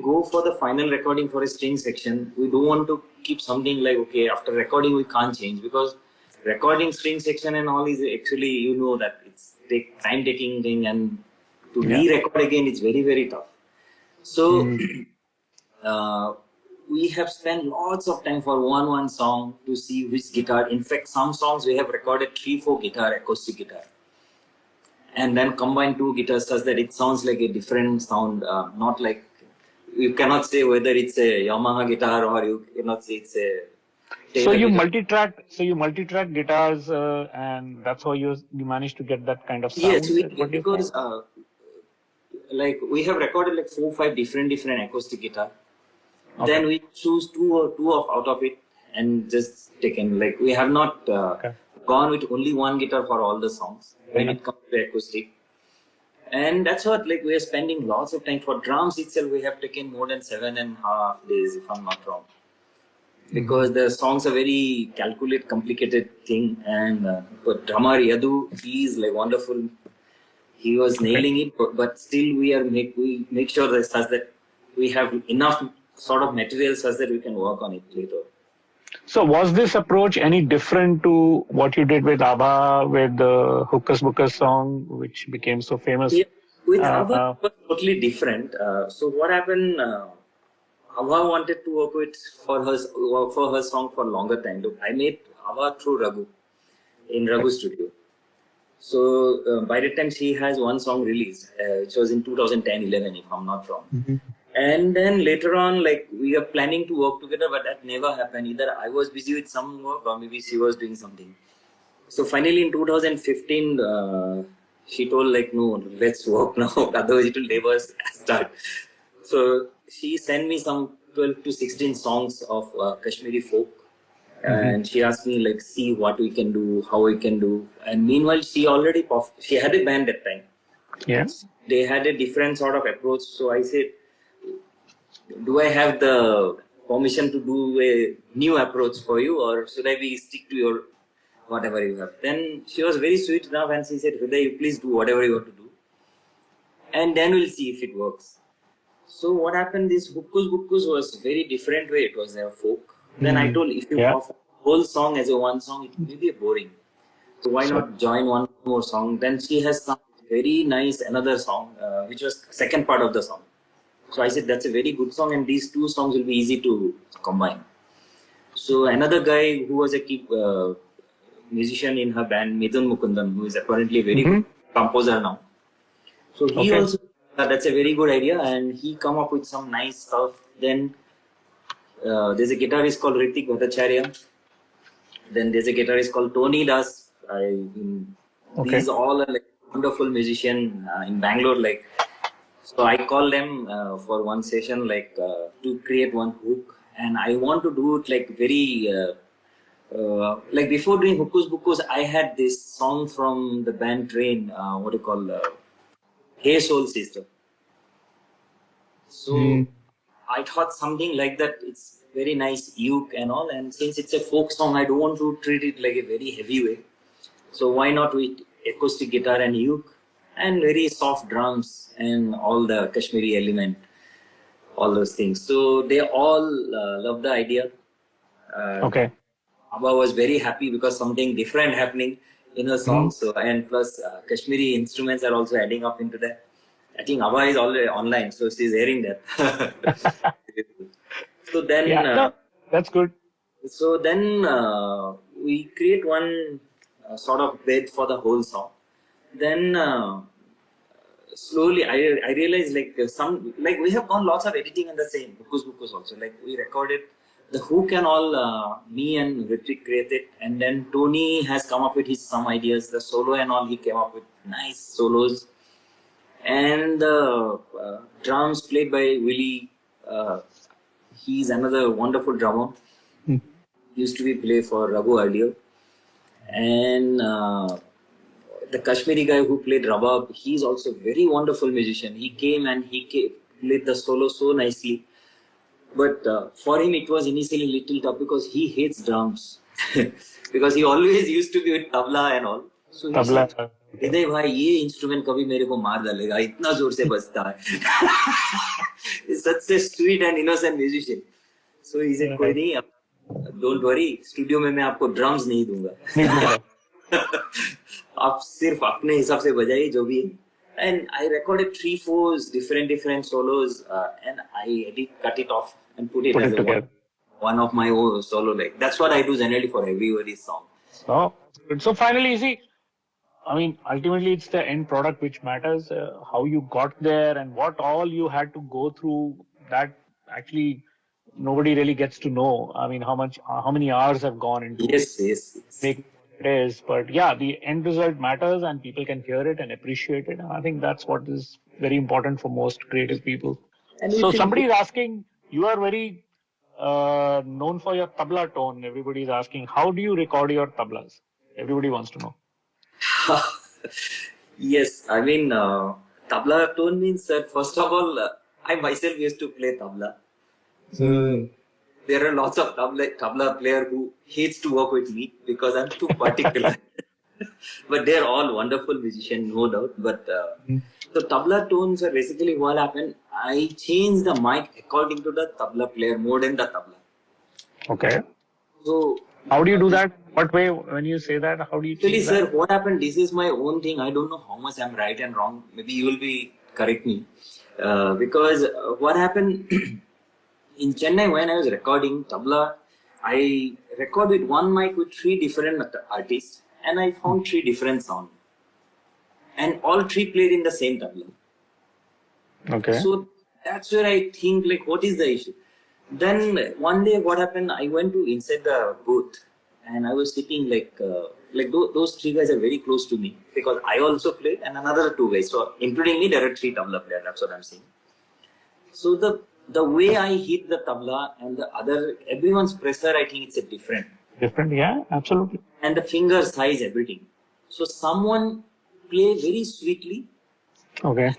go for the final recording for a string section, we don't want to keep something like, okay, after recording we can't change, because recording string section and all is actually, you know, that it's time taking thing, and to re-record again it's very, very tough. So we have spent lots of time for one song to see which guitar. In fact, some songs we have recorded 3-4 guitar, acoustic guitar, and then combine 2 guitars such that it sounds like a different sound, not like, you cannot say whether it's a Yamaha guitar or you cannot say it's a Taylor So you guitar. multi-track guitars, and that's how you managed to get that kind of sound. Yes, because like we have recorded like 4-5 different acoustic guitar. Okay. Then we choose two out of it and just taken. Like we have not gone with only one guitar for all the songs when it comes to acoustic. And that's what, like, we are spending lots of time. For drums itself, we have taken more than 7.5 days, if I'm not wrong, because the songs are very calculated, complicated thing. And but drummer Yadu, he is like wonderful. He was nailing it, but still we make sure that such that we have enough sort of material such that we can work on it later. So was this approach any different to what you did with ABBA, with the Hookus Bookus song, which became so famous? Yeah, with ABBA, it was totally different. So what happened? ABBA wanted to work for her song for longer time. Look, I made ABBA through Raghu in Raghu studio. So by the time she has one song released, which was in 2010-11, if I'm not wrong. And then later on, like, we are planning to work together, but that never happened. Either I was busy with some work or maybe she was doing something. So finally in 2015, she told like, no, let's work now. Otherwise it will never start. So she sent me some 12 to 16 songs of Kashmiri folk. And she asked me like, see what we can do, how we can do. And meanwhile, she had a band that time. Yeah. They had a different sort of approach. So I said, do I have the permission to do a new approach for you, or should I stick to your whatever you have? Then she was very sweet enough and she said, Hriday, you please do whatever you want to do. And then we'll see if it works. So what happened, this Hookus Bookus was very different way. It was a folk. Then I told, if you offer the whole song as a one song, it may be boring. So why not join one more song? Then she has some very nice another song, which was second part of the song. So I said, that's a very good song, and these two songs will be easy to combine. So another guy who was a musician in her band, Midun Mukundan, who is apparently a very good composer now. So he also, that's a very good idea, and he come up with some nice stuff. Then there's a guitarist called Ritik Bhattacharya. Then there's a guitarist called Tony Das. These all are like wonderful musicians in Bangalore. Like, so I call them for one session, like to create one hook, and I want to do it like very like before doing Hookus Bookus, I had this song from the band Train, Hey Soul Sister. So I thought something like that. It's very nice uke and all, and since it's a folk song, I don't want to treat it like a very heavy way. So why not with acoustic guitar and uke and very soft drums and all the Kashmiri element, all those things. So they all loved the idea. Abba was very happy because something different happening in her song. So, and plus Kashmiri instruments are also adding up into that. I think Abba is already online, so she's hearing that. So then, that's good. So then we create one sort of bed for the whole song. Then slowly I realized like we have done lots of editing in the same Hookus also. Like we recorded the hook and all, me and Ritik created, and then Tony has come up with some ideas, the solo and all. He came up with nice solos, and the drums played by Willie. He's another wonderful drummer. Used to be play for Raghu earlier, and the Kashmiri guy who played Rabab, he's also very wonderful musician. He came and played the solo so nicely. But for him, it was initially little tough because he hates drums. Because he always used to be with tabla and all. So he said, Hriday bhai, ye instrument kabhi mere ko maar dalega, itna zor se bajta hai. He's such a sweet and innocent musician. So he said, koi nahi, don't worry, studio में मैं आपको drums नहीं दूंगा. आप सिर्फ अपने हिसाब से बजाइए जो भी है. And I recorded 3-4 different solos, and I cut it off and put it as one of my own solo. Like that's what I do generally for everybody's song. Oh, good. So finally, you see, I mean, ultimately it's the end product which matters. How you got there and what all you had to go through. That actually nobody really gets to know. I mean, how many hours have gone into yes. making it is. But yeah, the end result matters and people can hear it and appreciate it. And I think that's what is very important for most creative people. And we So feel somebody is asking, you are very known for your tabla tone. Everybody is asking, how do you record your tablas? Everybody wants to know. yes, I mean, tabla tone means that first of all, I myself used to play tabla. So there are lots of tabla player who hates to work with me because I'm too particular. But they're all wonderful musicians, no doubt. But so tabla tones are basically what happened. I changed the mic according to the tabla player more than the tabla. Okay. So How do you do that? What way, when you say that, how do you actually, change sir, that? what happened? This is my own thing. I don't know how much I'm right and wrong. Maybe you will be correct me. Because what happened in Chennai when I was recording tabla, I recorded one mic with 3 different artists, and I found 3 different sounds, and all 3 played in the same tabla. Okay. So that's where I think like, what is the issue? Then one day, what happened? I went to inside the booth, and I was sitting those 3 guys are very close to me because I also played, and another 2 guys. So including me, there are 3 tabla players. That's what I'm saying. So the way I hit the tabla and the other everyone's pressure, I think it's a different. Different, yeah, absolutely. And the finger size, everything. So someone play very sweetly, Okay.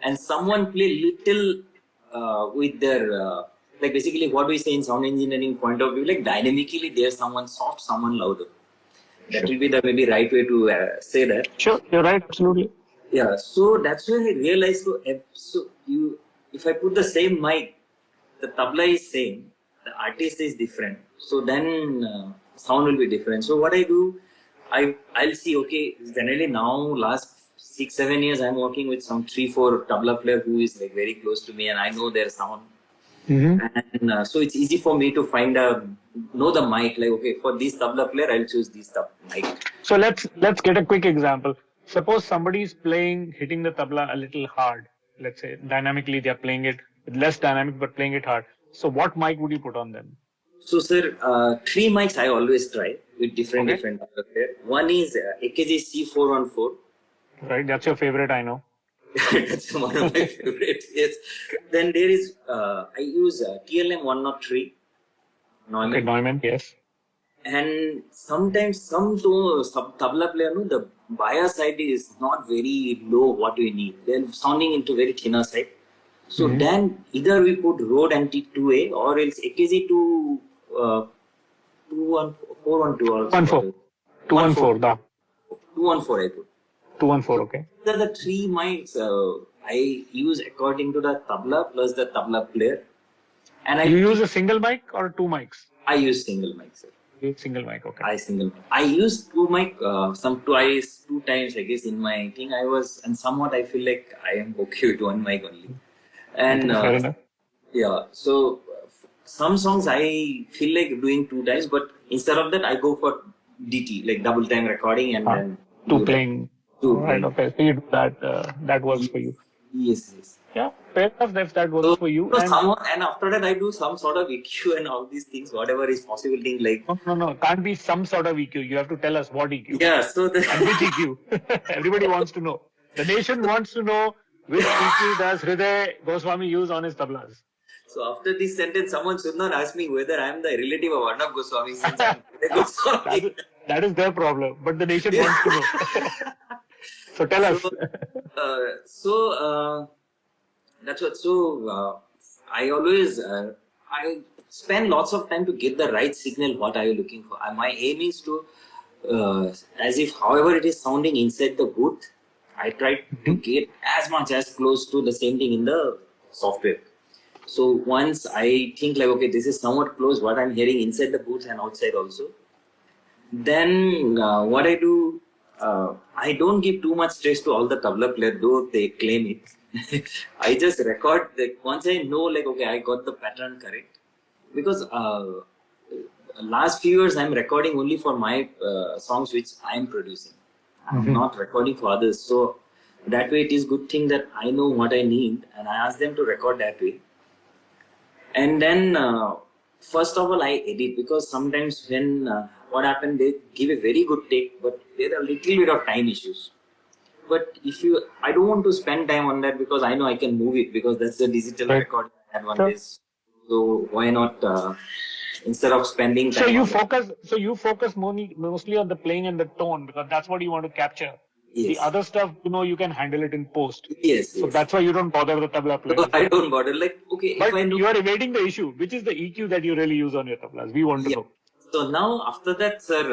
and someone play little with their like basically what we say in sound engineering point of view, like dynamically there's someone soft, someone louder. That will be the maybe right way to say that. Sure, you're right, absolutely. Yeah, so that's when I realized. If I put the same mic, the tabla is same, the artist is different. So then sound will be different. So what I do, I'll see. Okay, generally now last 6-7 years I'm working with some 3-4 tabla player who is like very close to me, and I know their sound. And so it's easy for me to know the mic. Like, okay, for this tabla player, I'll choose this mic. So let's get a quick example. Suppose somebody is hitting the tabla a little hard. Let's say dynamically they are playing it with less dynamic, but playing it hard. So what mic would you put on them? So, sir, 3 mics I always try with different tabla player. One is AKG C414. Right, that's your favorite, I know. That's one of my favorites. Yes. Then there is I use TLM 103. Okay, Neumann, yes. And sometimes some tabla player, no, the bias side is not very low. What we need, they're sounding into very thinner side. So then either we put Rode NT2A or else AKG to 412 also. 214, da. 214 I put. 214, okay. These are the 3 mics I use according to the tabla plus the tabla player. And you use a single mic or 2 mics? I use single mic, sir. Single mic, okay. I use 2 mic 2 times I guess in my thing. And somewhat I feel like I am okay with 1 mic only. And fair enough. Yeah, so some songs I feel like doing 2 times, but instead of that I go for DT, like double time recording, and then playing. Right, okay. So you do that works for you. Yes. Yeah, fair enough if that works for you. And after that, I do some sort of EQ and all these things, whatever is possible thing like. No. Can't be some sort of EQ. You have to tell us what EQ. Yeah, so and which EQ. Everybody wants to know. The nation wants to know which EQ does Hriday Goswami use on his tablas. So after this sentence, someone should not ask me whether I am the relative of Arnab Goswami since I am Hriday Goswami. That is their problem, but the nation wants to know. So tell us. That's what. So I always I spend lots of time to get the right signal. What are you looking for? My aim is to, as if however it is sounding inside the booth, I try to get as much as close to the same thing in the software. So once I think like, okay, this is somewhat close what I'm hearing inside the booth and outside also. Then what I do, I don't give too much stress to all the tabla players, though they claim it. I just record, like, once I know, like, okay, I got the pattern correct. Because last few years I'm recording only for my songs which I'm producing. I'm not recording for others. So that way it is good thing that I know what I need and I ask them to record that way. And then first of all I edit, because sometimes when what happened, they give a very good take, but there are a little bit of time issues. But I don't want to spend time on that because I know I can move it because that's the digital record advantage. So why not, instead of spending time So you focus mostly on the playing and the tone because that's what you want to capture. Yes. The other stuff, you can handle it in post. Yes. So that's why you don't bother the tabla players. So I don't bother. Like, okay, but if I know, you are evading the issue, which is the EQ that you really use on your tablas. We want to know. So now after that, sir,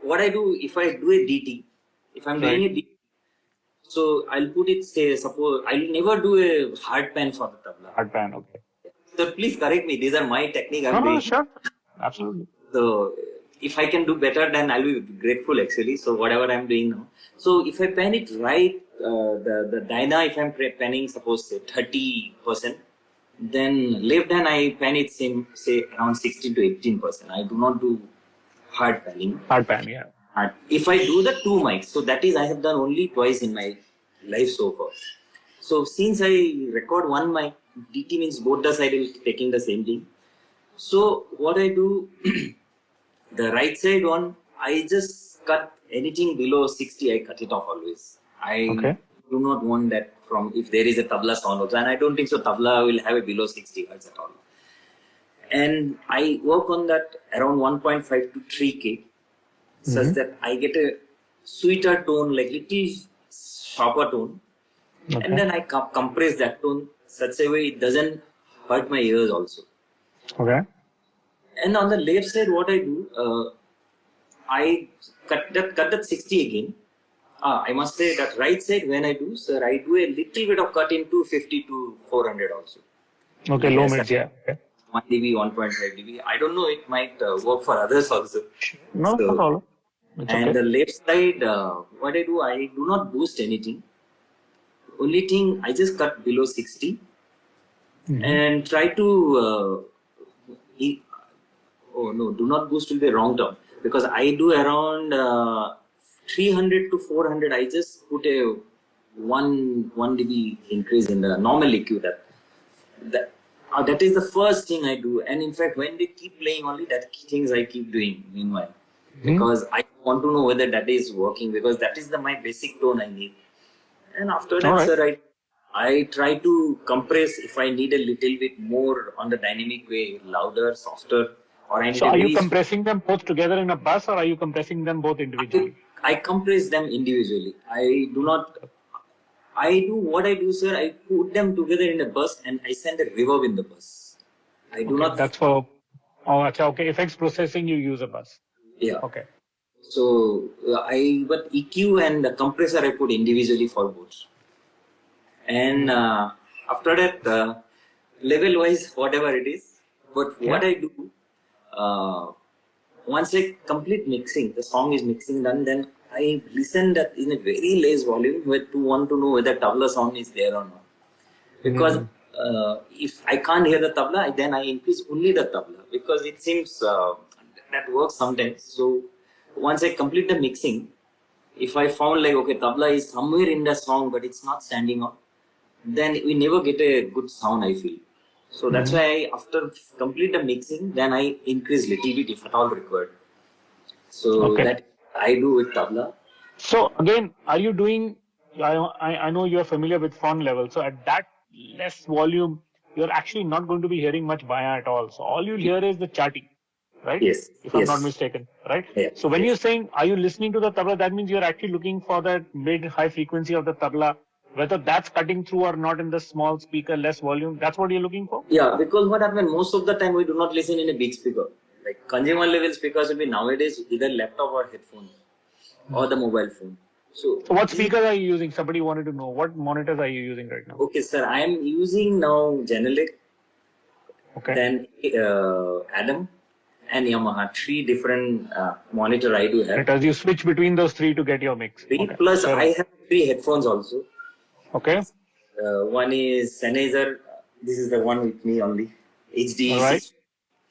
what I do, if I do a DT, if I'm doing a DT, so I'll put it, suppose, I'll never do a hard pan for the tabla. Hard pan, okay. So please correct me. These are my technique. No, sure. Absolutely. So if I can do better, then I'll be grateful actually. So whatever I'm doing now. So if I pan it right, the dyna, if I'm panning, suppose say 30%, then left hand I pan it say around 16 to 18%. I do not do hard panning. Hard pan, yeah. If I do the 2 mics, so that is I have done only twice in my life so far. So since I record 1 mic, DT means both the side is taking the same thing. So what I do, the right side one, I just cut anything below 60, I cut it off always. I do not want that from, if there is a tabla sound also, and I don't think so tabla will have a below 60 hertz at all. And I work on that around 1.5 to 3K, such that I get a sweeter tone, like little sharper tone. And then I compress that tone such a way it doesn't hurt my ears also. Okay. And on the left side, what I do, I cut that 60 again. I must say that right side when I do, sir, I do a little bit of cut in 250 to 400 also. Okay, low mids, yeah. Okay. 1 dB, 1.5 dB. I don't know, it might work for others also. No problem. And the left side, what I do not boost anything. Only thing, I just cut below 60 and try to, do not boost will be the wrong term because I do around 300 to 400. I just put a 1 dB increase in the normal EQ. That is the first thing I do. And in fact, when they keep playing only, that things I keep doing meanwhile. Because I want to know whether that is working because that is my basic tone I need. And after that, sir, I try to compress if I need a little bit more on the dynamic way, louder, softer. So are you compressing them both together in a bus or are you compressing them both individually? I compress them individually. I do what I do, sir, I put them together in a bus and I send a reverb in the bus. I do not. That's for, effects processing you use a bus. Yeah. Okay. So but EQ and the compressor I put individually for both. And after that, level wise, whatever it is. But what I do, once I complete mixing, the song is mixing done, then I listen that in a very less volume to want to know whether tabla sound is there or not. Because if I can't hear the tabla, then I increase only the tabla because it seems that works sometimes. So once I complete the mixing, if I found like, okay, tabla is somewhere in the song, but it's not standing out, then we never get a good sound, I feel. So that's why after complete the mixing, then I increase little bit if at all required. So that I do with tabla. So again, are you doing, I know you're familiar with font level. So at that less volume, you're actually not going to be hearing much baya at all. So all you'll hear is the chati, right? Yes. If I'm not mistaken, right? Yeah. So when you're saying, are you listening to the tabla, that means you're actually looking for that mid-high frequency of the tabla, whether that's cutting through or not in the small speaker, less volume. That's what you're looking for? Yeah, because what happens, most of the time we do not listen in a big speaker. Like consumer level speakers will be nowadays either laptop or headphone or the mobile phone. So what speakers are you using? Somebody wanted to know. What monitors are you using right now? Okay, sir. I am using now Genelec, then Adam and Yamaha. 3 different monitor I do have. Because you switch between those 3 to get your mix. Plus I have 3 headphones also. Okay. One is Sennheiser. This is the one with me only. HD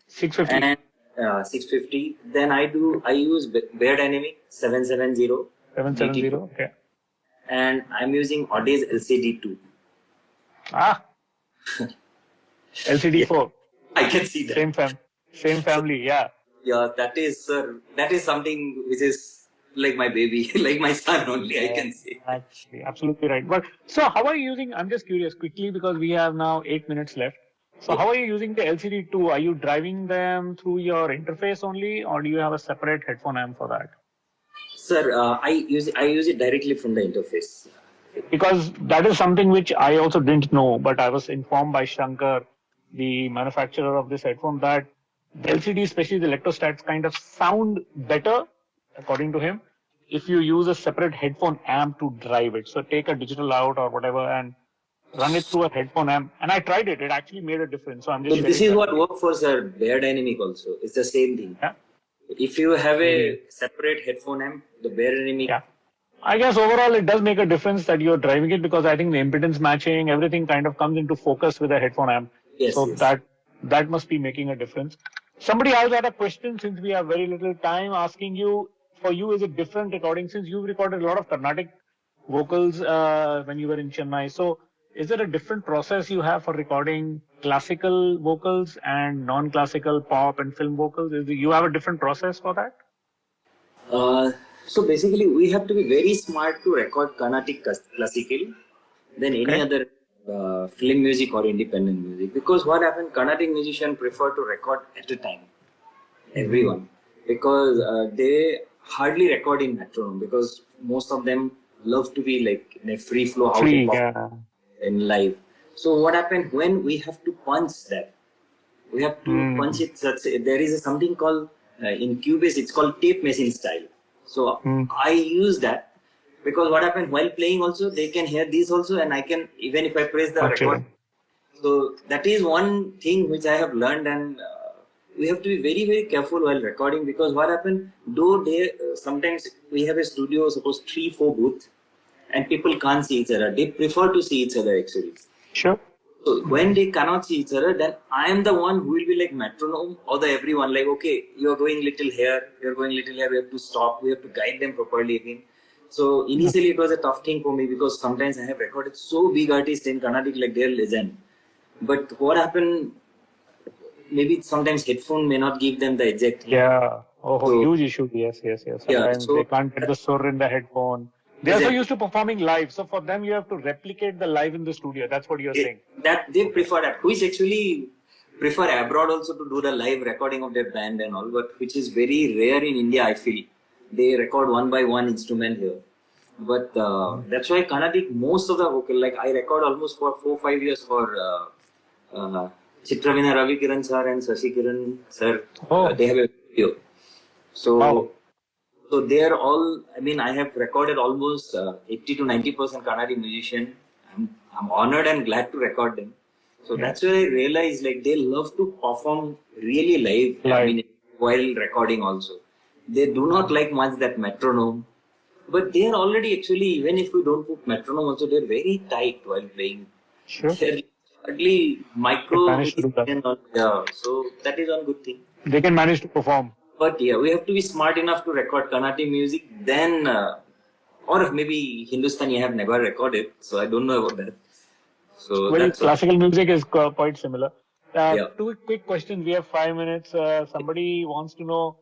650. And 650. Then I use Bear Dynamic 770. 770. Okay. And I'm using Audi's LCD2. LCD4. I can see that. Same family, yeah. Yeah, that is, sir, that is something which is like my baby, like my son only, I can say. Actually, absolutely right. But so how are you using, I'm just curious quickly because we have now 8 minutes left. So how are you using the LCD2? Are you driving them through your interface only or do you have a separate headphone amp for that? Sir, I use it directly from the interface. Because that is something which I also didn't know, but I was informed by Shankar, the manufacturer of this headphone, that the LCD, especially the electrostats, kind of sound better, according to him, if you use a separate headphone amp to drive it. So take a digital out or whatever and run it through a headphone amp. And I tried it. It actually made a difference. So I'm just So this sharing is that. what works for, sir, Bear Dynamic also. It's the same thing. Yeah. If you have a separate headphone amp, the Bear Dynamic. Yeah. I guess overall it does make a difference that you're driving it because I think the impedance matching, everything kind of comes into focus with a headphone amp. Yes, So yes. that must be making a difference. Somebody else had a question since we have very little time asking you, for you is it different recording since you've recorded a lot of Carnatic vocals when you were in Chennai. So is there a different process you have for recording classical vocals and non-classical pop and film vocals? You have a different process for that? So basically, we have to be very smart to record Carnatic classically than any other film music or independent music. Because what happened, Carnatic musicians prefer to record at a time, everyone, because they hardly record in metronome because most of them love to be like in a free flow how they perform in live. So what happened when we have to punch that? We have to punch it. There is something called in Cubase, it's called tape machine style. So I use that because what happened while playing also, they can hear this also, and I can, even if I press the record. So that is one thing which I have learned, and we have to be very, very careful while recording because what happened, though they sometimes we have a studio, suppose 3-4 booths, and people can't see each other. They prefer to see each other actually. Sure. So when they cannot see each other, then I am the one who will be like metronome or the everyone like, okay, you're going little here, you're going little here, we have to stop, we have to guide them properly again. So initially it was a tough thing for me because sometimes I have recorded so big artists in Carnatic like they're legend. But what happened, maybe sometimes headphone may not give them the exact thing. Yeah. Huge issue. Yes. Sometimes so they can't get the sur in the headphone. They're so used to performing live. So for them, you have to replicate the live in the studio. That's what you're saying. That they prefer that, which actually prefer abroad also to do the live recording of their band and all, but which is very rare in India, I feel. They record one by one instrument here. But that's why Carnatic, most of the vocal, like I record almost for 4-5 years for Chitravina Ravi Kiran sir and Sashi Kiran sir. They have a video. So they are all, I mean, I have recorded almost 80 to 90% Carnatic musician. I'm honored and glad to record them. So that's where I realized like they love to perform really live. I mean, while recording also. They do not like much that metronome. But they are already actually, even if we don't put metronome also, they're very tight while playing. Sure. They're hardly micro. So that is one good thing. They can manage to perform. But yeah, we have to be smart enough to record Carnatic music. Then, or maybe Hindustani I have never recorded, so I don't know about that. So well, classical music is quite similar. 2 quick questions. We have 5 minutes. Somebody wants to know,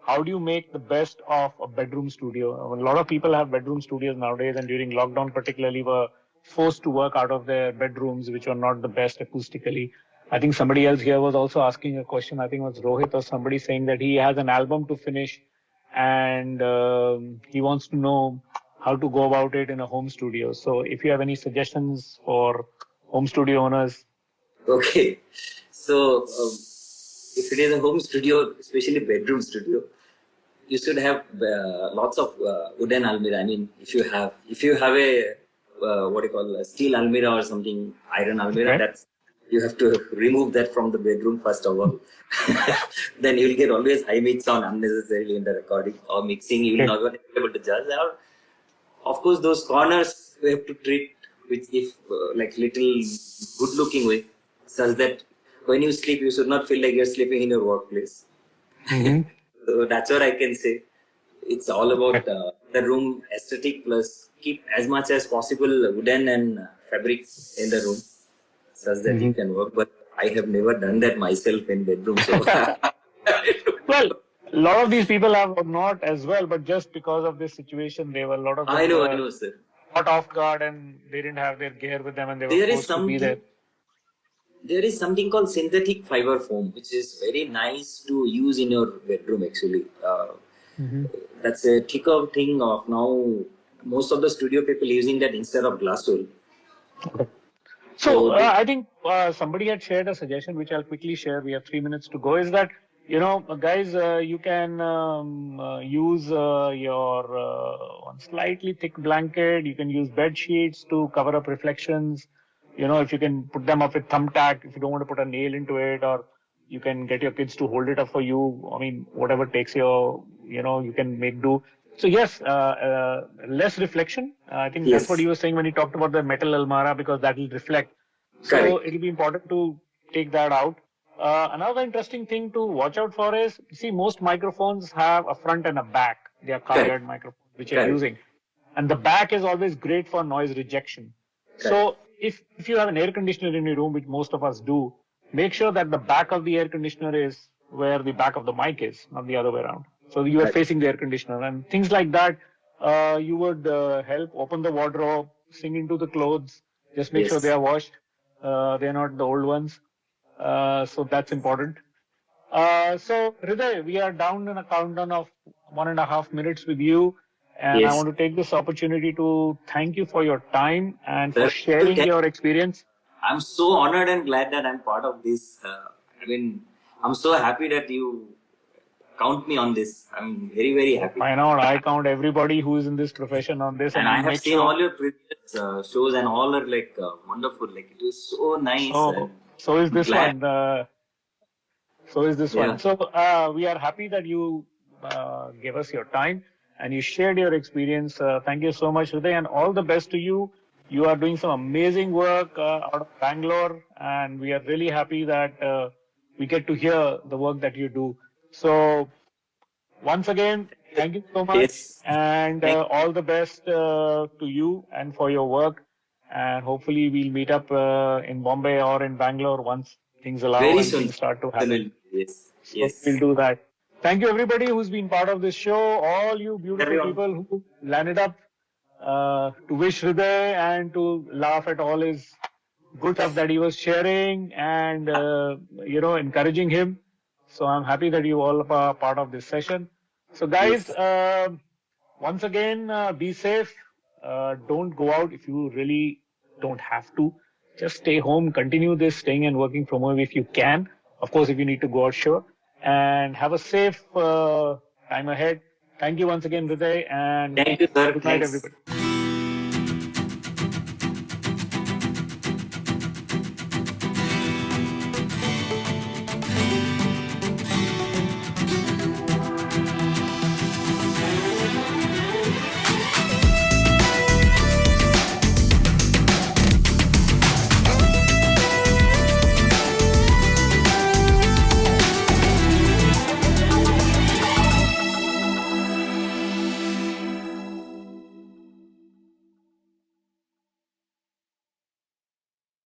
how do you make the best of a bedroom studio? A lot of people have bedroom studios nowadays, and during lockdown particularly were forced to work out of their bedrooms, which are not the best acoustically. I think somebody else here was also asking a question. I think it was Rohit or somebody saying that he has an album to finish and he wants to know how to go about it in a home studio. So if you have any suggestions for home studio owners. Okay. So if it is a home studio, especially bedroom studio, you should have lots of wooden almirah. I mean, if you have a a steel almirah or something, iron almirah, that's, you have to remove that from the bedroom first of all. Then you will get always high mid sound unnecessarily in the recording or mixing. You will not be able to judge. Of course, those corners we have to treat with like little good looking way, such that when you sleep, you should not feel like you're sleeping in your workplace. So that's what I can say. It's all about the room aesthetic plus keep as much as possible wooden and fabric in the room, such that you can work. But I have never done that myself in bedroom. So well, A lot of these people have not as well, but just because of this situation, a lot of them I know, sir. caught off guard and they didn't have their gear with them and they were There is forced to be there. something called synthetic fiber foam, which is very nice to use in your bedroom. Actually, that's a thicker thing of now. Most of the studio people using that instead of glass wool. So I think somebody had shared a suggestion, which I'll quickly share. We have 3 minutes to go. Is that, guys, you can use your one slightly thick blanket. You can use bed sheets to cover up reflections. If you can put them up with thumbtack, if you don't want to put a nail into it, or you can get your kids to hold it up for you. I mean, whatever takes you can make do. So yes, less reflection. I think that's what he was saying when he talked about the metal almara, because that will reflect. So Correct. it'll be important to take that out. Another interesting thing to watch out for is, see, most microphones have a front and a back. They are colored microphones which you're using. And the back is always great for noise rejection. So if you have an air conditioner in your room, which most of us do, make sure that the back of the air conditioner is where the back of the mic is, not the other way around. So you are facing the air conditioner and things like that. You would help open the wardrobe, sing into the clothes, just make sure they are washed. They're not the old ones. So that's important. So Hriday, we are down in a countdown of 1.5 minutes with you. And I want to take this opportunity to thank you for your time and for sharing your experience. I'm so honored and glad that I'm part of this. I'm so happy that you count me on this. I'm very, very happy. Why not? I count everybody who's in this profession on this. And I have seen all your previous shows and all are wonderful. It was so nice. So is this one. So we are happy that you gave us your time and you shared your experience. Thank you so much, Hriday, and all the best to you. You are doing some amazing work out of Bangalore, and we are really happy that we get to hear the work that you do. So once again, thank you so much, and all the best to you and for your work. And hopefully we'll meet up in Bombay or in Bangalore once things allow and things start to happen. So we'll do that. Thank you everybody who's been part of this show, all you beautiful people who landed up to wish Hriday and to laugh at all his good stuff that he was sharing and, encouraging him. So I'm happy that you all are part of this session. So guys, once again, be safe. Don't go out if you really don't have to. Just stay home, continue this staying and working from home if you can. Of course, if you need to go out, sure. And have a safe time ahead. Thank you once again, Hriday, and thank you, sir. Good night, everybody.